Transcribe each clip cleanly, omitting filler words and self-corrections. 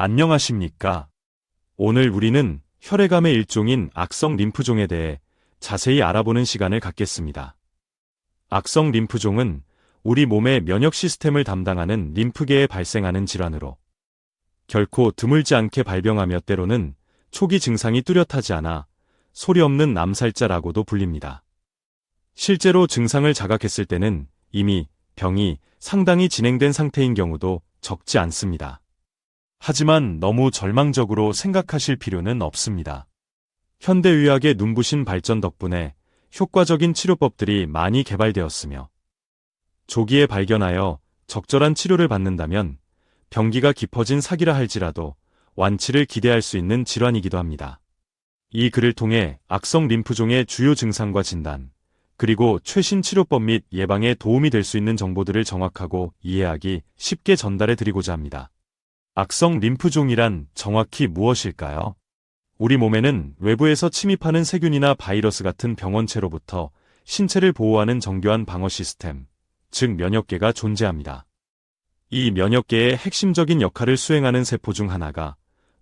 안녕하십니까? 오늘 우리는 혈액암의 일종인 악성 림프종에 대해 자세히 알아보는 시간을 갖겠습니다. 악성 림프종은 우리 몸의 면역 시스템을 담당하는 림프계에 발생하는 질환으로 결코 드물지 않게 발병하며 때로는 초기 증상이 뚜렷하지 않아 소리 없는 암살자라고도 불립니다. 실제로 증상을 자각했을 때는 이미 병이 상당히 진행된 상태인 경우도 적지 않습니다. 하지만 너무 절망적으로 생각하실 필요는 없습니다. 현대의학의 눈부신 발전 덕분에 효과적인 치료법들이 많이 개발되었으며 조기에 발견하여 적절한 치료를 받는다면 병기가 깊어진 사기라 할지라도 완치를 기대할 수 있는 질환이기도 합니다. 이 글을 통해 악성 림프종의 주요 증상과 진단, 그리고 최신 치료법 및 예방에 도움이 될 수 있는 정보들을 정확하고 이해하기 쉽게 전달해 드리고자 합니다. 악성 림프종이란 정확히 무엇일까요? 우리 몸에는 외부에서 침입하는 세균이나 바이러스 같은 병원체로부터 신체를 보호하는 정교한 방어 시스템, 즉 면역계가 존재합니다. 이 면역계의 핵심적인 역할을 수행하는 세포 중 하나가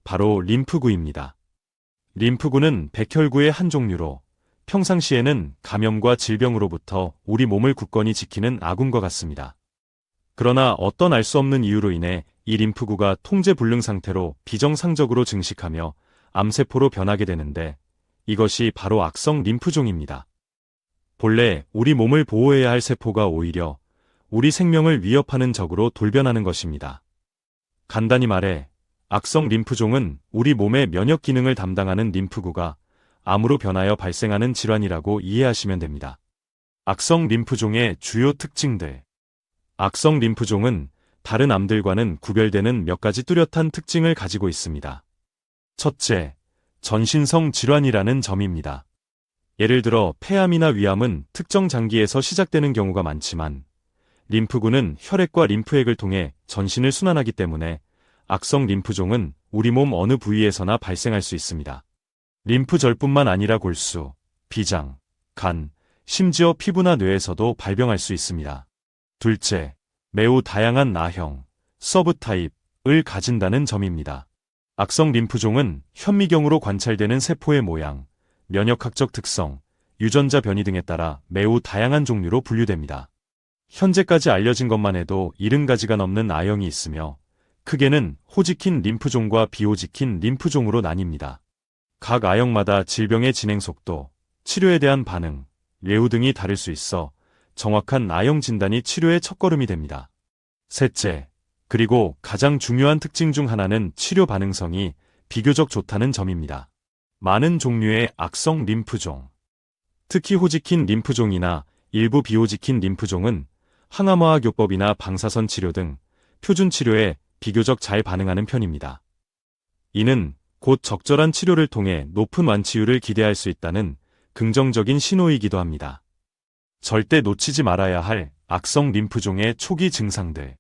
바로 림프구입니다. 림프구는 백혈구의 한 종류로 평상시에는 감염과 질병으로부터 우리 몸을 굳건히 지키는 아군과 같습니다. 그러나 어떤 알 수 없는 이유로 인해 이 림프구가 통제 불능 상태로 비정상적으로 증식하며 암세포로 변하게 되는데 이것이 바로 악성 림프종입니다. 본래 우리 몸을 보호해야 할 세포가 오히려 우리 생명을 위협하는 적으로 돌변하는 것입니다. 간단히 말해 악성 림프종은 우리 몸의 면역 기능을 담당하는 림프구가 암으로 변하여 발생하는 질환이라고 이해하시면 됩니다. 악성 림프종의 주요 특징들. 악성 림프종은 다른 암들과는 구별되는 몇 가지 뚜렷한 특징을 가지고 있습니다. 첫째, 전신성 질환이라는 점입니다. 예를 들어 폐암이나 위암은 특정 장기에서 시작되는 경우가 많지만 림프구는 혈액과 림프액을 통해 전신을 순환하기 때문에 악성 림프종은 우리 몸 어느 부위에서나 발생할 수 있습니다. 림프절뿐만 아니라 골수, 비장, 간, 심지어 피부나 뇌에서도 발병할 수 있습니다. 둘째, 매우 다양한 나형, 서브타입을 가진다는 점입니다. 악성 림프종은 현미경으로 관찰되는 세포의 모양, 면역학적 특성, 유전자 변이 등에 따라 매우 다양한 종류로 분류됩니다. 현재까지 알려진 것만 해도 70가지가 넘는 A형이 있으며 크게는 호지킨 림프종과 비호지킨 림프종으로 나뉩니다. 각 A형마다 질병의 진행 속도, 치료에 대한 반응, 예후 등이 다를 수 있어 정확한 A형 진단이 치료의 첫걸음이 됩니다. 셋째, 그리고 가장 중요한 특징 중 하나는 치료 반응성이 비교적 좋다는 점입니다. 많은 종류의 악성 림프종, 특히 호지킨 림프종이나 일부 비호지킨 림프종은 항암화학요법이나 방사선 치료 등 표준 치료에 비교적 잘 반응하는 편입니다. 이는 곧 적절한 치료를 통해 높은 완치율을 기대할 수 있다는 긍정적인 신호이기도 합니다. 절대 놓치지 말아야 할 악성 림프종의 초기 증상들.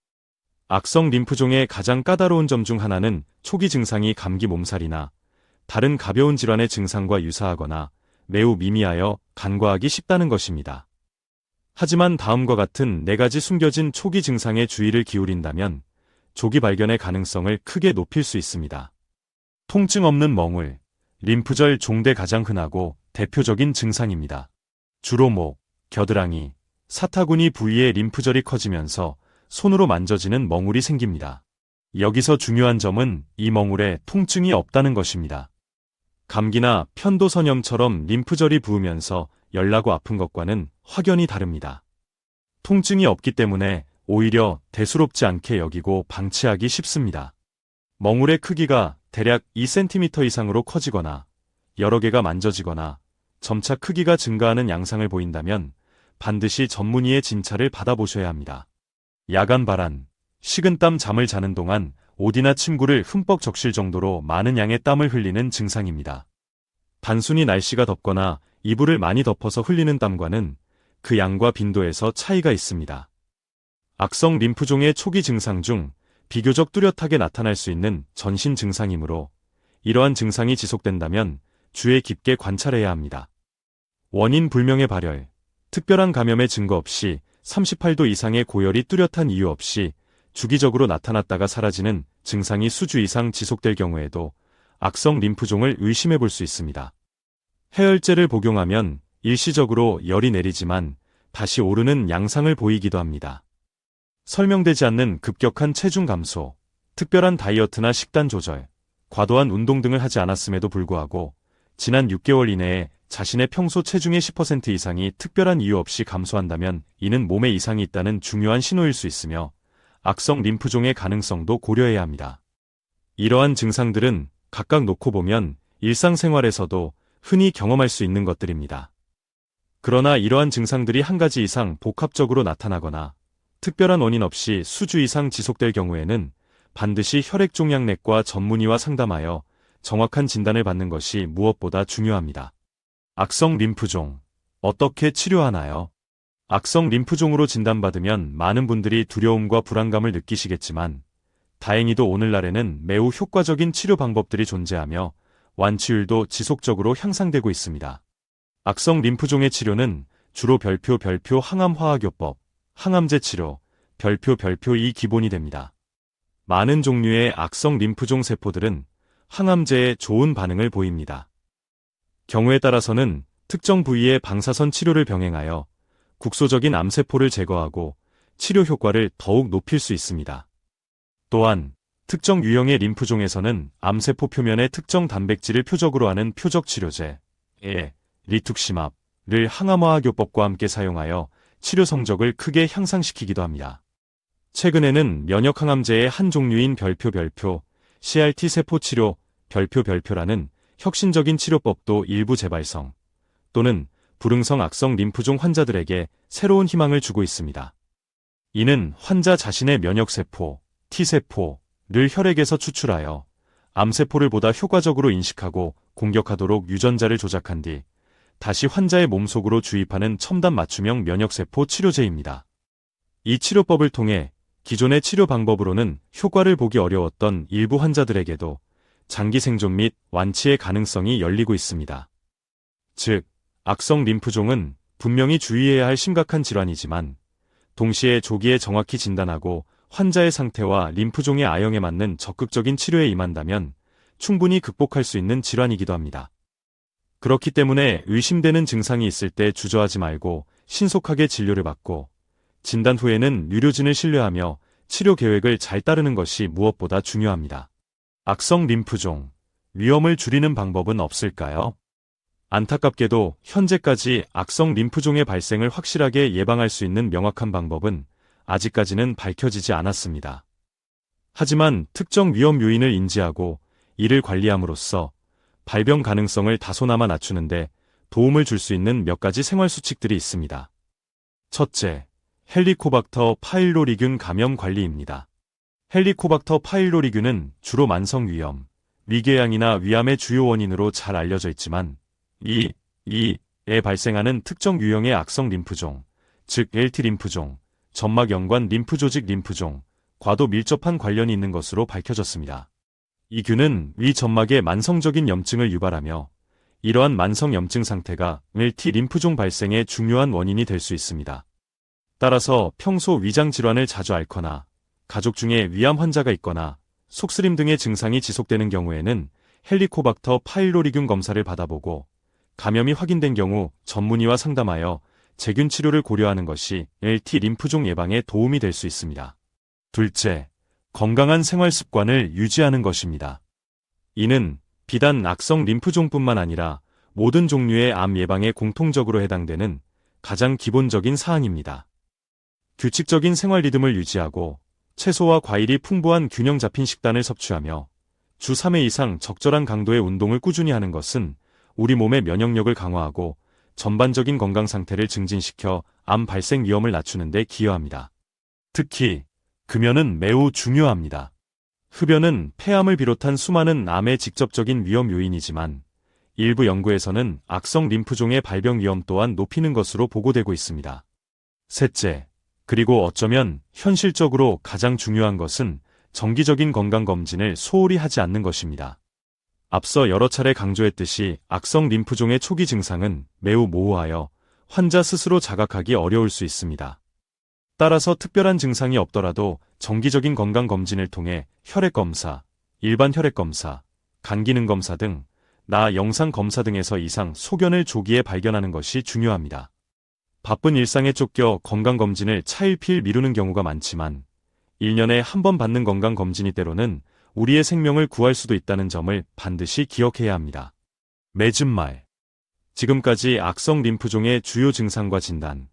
악성 림프종의 가장 까다로운 점 중 하나는 초기 증상이 감기 몸살이나 다른 가벼운 질환의 증상과 유사하거나 매우 미미하여 간과하기 쉽다는 것입니다. 하지만 다음과 같은 4가지 숨겨진 초기 증상에 주의를 기울인다면 조기 발견의 가능성을 크게 높일 수 있습니다. 통증 없는 멍울, 림프절 종대 가장 흔하고 대표적인 증상입니다. 주로 목, 겨드랑이, 사타구니 부위의 림프절이 커지면서 손으로 만져지는 멍울이 생깁니다. 여기서 중요한 점은 이 멍울에 통증이 없다는 것입니다. 감기나 편도선염처럼 림프절이 부으면서 열나고 아픈 것과는 확연히 다릅니다. 통증이 없기 때문에 오히려 대수롭지 않게 여기고 방치하기 쉽습니다. 멍울의 크기가 대략 2cm 이상으로 커지거나 여러 개가 만져지거나 점차 크기가 증가하는 양상을 보인다면 반드시 전문의의 진찰을 받아보셔야 합니다. 야간 발한, 식은땀 잠을 자는 동안 옷이나 침구를 흠뻑 적실 정도로 많은 양의 땀을 흘리는 증상입니다. 단순히 날씨가 덥거나 이불을 많이 덮어서 흘리는 땀과는 그 양과 빈도에서 차이가 있습니다. 악성 림프종의 초기 증상 중 비교적 뚜렷하게 나타날 수 있는 전신 증상이므로 이러한 증상이 지속된다면 주의 깊게 관찰해야 합니다. 원인 불명의 발열, 특별한 감염의 증거 없이 38도 이상의 고열이 뚜렷한 이유 없이 주기적으로 나타났다가 사라지는 증상이 수주 이상 지속될 경우에도 악성 림프종을 의심해 볼 수 있습니다. 해열제를 복용하면 일시적으로 열이 내리지만 다시 오르는 양상을 보이기도 합니다. 설명되지 않는 급격한 체중 감소, 특별한 다이어트나 식단 조절, 과도한 운동 등을 하지 않았음에도 불구하고 지난 6개월 이내에 자신의 평소 체중의 10% 이상이 특별한 이유 없이 감소한다면 이는 몸에 이상이 있다는 중요한 신호일 수 있으며 악성 림프종의 가능성도 고려해야 합니다. 이러한 증상들은 각각 놓고 보면 일상생활에서도 흔히 경험할 수 있는 것들입니다. 그러나 이러한 증상들이 한 가지 이상 복합적으로 나타나거나 특별한 원인 없이 수주 이상 지속될 경우에는 반드시 혈액종양내과 전문의와 상담하여 정확한 진단을 받는 것이 무엇보다 중요합니다. 악성 림프종, 어떻게 치료하나요? 악성 림프종으로 진단받으면 많은 분들이 두려움과 불안감을 느끼시겠지만 다행히도 오늘날에는 매우 효과적인 치료 방법들이 존재하며 완치율도 지속적으로 향상되고 있습니다. 악성 림프종의 치료는 주로 별표 항암화학요법, 항암제 치료, 별표 이 기본이 됩니다. 많은 종류의 악성 림프종 세포들은 항암제에 좋은 반응을 보입니다. 경우에 따라서는 특정 부위의 방사선 치료를 병행하여 국소적인 암세포를 제거하고 치료 효과를 더욱 높일 수 있습니다. 또한 특정 유형의 림프종에서는 암세포 표면의 특정 단백질을 표적으로 하는 표적 치료제, 리툭시맙을 항암화학요법과 함께 사용하여 치료 성적을 크게 향상시키기도 합니다. 최근에는 면역항암제의 한 종류인 별표 CRT 세포 치료 별표라는 혁신적인 치료법도 일부 재발성 또는 불응성 악성 림프종 환자들에게 새로운 희망을 주고 있습니다. 이는 환자 자신의 면역세포, T세포를 혈액에서 추출하여 암세포를 보다 효과적으로 인식하고 공격하도록 유전자를 조작한 뒤 다시 환자의 몸속으로 주입하는 첨단 맞춤형 면역세포 치료제입니다. 이 치료법을 통해 기존의 치료 방법으로는 효과를 보기 어려웠던 일부 환자들에게도 장기 생존 및 완치의 가능성이 열리고 있습니다. 즉, 악성 림프종은 분명히 주의해야 할 심각한 질환이지만 동시에 조기에 정확히 진단하고 환자의 상태와 림프종의 아형에 맞는 적극적인 치료에 임한다면 충분히 극복할 수 있는 질환이기도 합니다. 그렇기 때문에 의심되는 증상이 있을 때 주저하지 말고 신속하게 진료를 받고 진단 후에는 의료진을 신뢰하며 치료 계획을 잘 따르는 것이 무엇보다 중요합니다. 악성 림프종, 위험을 줄이는 방법은 없을까요? 안타깝게도 현재까지 악성 림프종의 발생을 확실하게 예방할 수 있는 명확한 방법은 아직까지는 밝혀지지 않았습니다. 하지만 특정 위험 요인을 인지하고 이를 관리함으로써 발병 가능성을 다소나마 낮추는데 도움을 줄 수 있는 몇 가지 생활 수칙들이 있습니다. 첫째, 헬리코박터 파일로리균 감염 관리입니다. 헬리코박터 파일로리균은 주로 만성위염, 위궤양이나 위암의 주요 원인으로 잘 알려져 있지만 에 발생하는 특정 유형의 악성 림프종, 즉 LT 림프종, 점막연관 림프조직 림프종, 과도 밀접한 관련이 있는 것으로 밝혀졌습니다. 이 균은 위 점막의 만성적인 염증을 유발하며 이러한 만성 염증 상태가 LT 림프종 발생의 중요한 원인이 될 수 있습니다. 따라서 평소 위장 질환을 자주 앓거나 가족 중에 위암 환자가 있거나 속쓰림 등의 증상이 지속되는 경우에는 헬리코박터 파일로리균 검사를 받아보고 감염이 확인된 경우 전문의와 상담하여 제균 치료를 고려하는 것이 LT 림프종 예방에 도움이 될 수 있습니다. 둘째, 건강한 생활 습관을 유지하는 것입니다. 이는 비단 악성 림프종뿐만 아니라 모든 종류의 암 예방에 공통적으로 해당되는 가장 기본적인 사항입니다. 규칙적인 생활 리듬을 유지하고 채소와 과일이 풍부한 균형 잡힌 식단을 섭취하며 주 3회 이상 적절한 강도의 운동을 꾸준히 하는 것은 우리 몸의 면역력을 강화하고 전반적인 건강 상태를 증진시켜 암 발생 위험을 낮추는 데 기여합니다. 특히 금연은 매우 중요합니다. 흡연은 폐암을 비롯한 수많은 암의 직접적인 위험 요인이지만 일부 연구에서는 악성 림프종의 발병 위험 또한 높이는 것으로 보고되고 있습니다. 셋째, 그리고 어쩌면 현실적으로 가장 중요한 것은 정기적인 건강검진을 소홀히 하지 않는 것입니다. 앞서 여러 차례 강조했듯이 악성 림프종의 초기 증상은 매우 모호하여 환자 스스로 자각하기 어려울 수 있습니다. 따라서 특별한 증상이 없더라도 정기적인 건강검진을 통해 혈액검사, 일반 혈액검사, 간기능검사 등 영상검사 등에서 이상, 소견을 조기에 발견하는 것이 중요합니다. 바쁜 일상에 쫓겨 건강검진을 차일피일 미루는 경우가 많지만 1년에 한 번 받는 건강검진이 때로는 우리의 생명을 구할 수도 있다는 점을 반드시 기억해야 합니다. 맺은 말. 지금까지 악성 림프종의 주요 증상과 진단,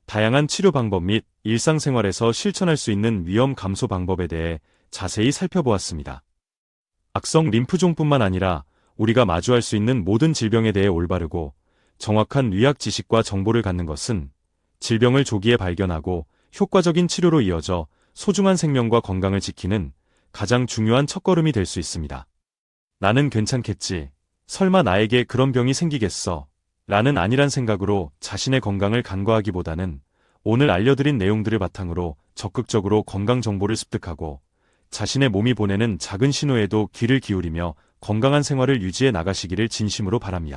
다양한 치료 방법 및 일상생활에서 실천할 수 있는 위험 감소 방법에 대해 자세히 살펴보았습니다. 악성 림프종뿐만 아니라 우리가 마주할 수 있는 모든 질병에 대해 올바르고 정확한 의학 지식과 정보를 갖는 것은 질병을 조기에 발견하고 효과적인 치료로 이어져 소중한 생명과 건강을 지키는 가장 중요한 첫걸음이 될 수 있습니다. 나는 괜찮겠지. 설마 나에게 그런 병이 생기겠어. 라는 안일한 생각으로 자신의 건강을 간과하기보다는 오늘 알려드린 내용들을 바탕으로 적극적으로 건강 정보를 습득하고 자신의 몸이 보내는 작은 신호에도 귀를 기울이며 건강한 생활을 유지해 나가시기를 진심으로 바랍니다.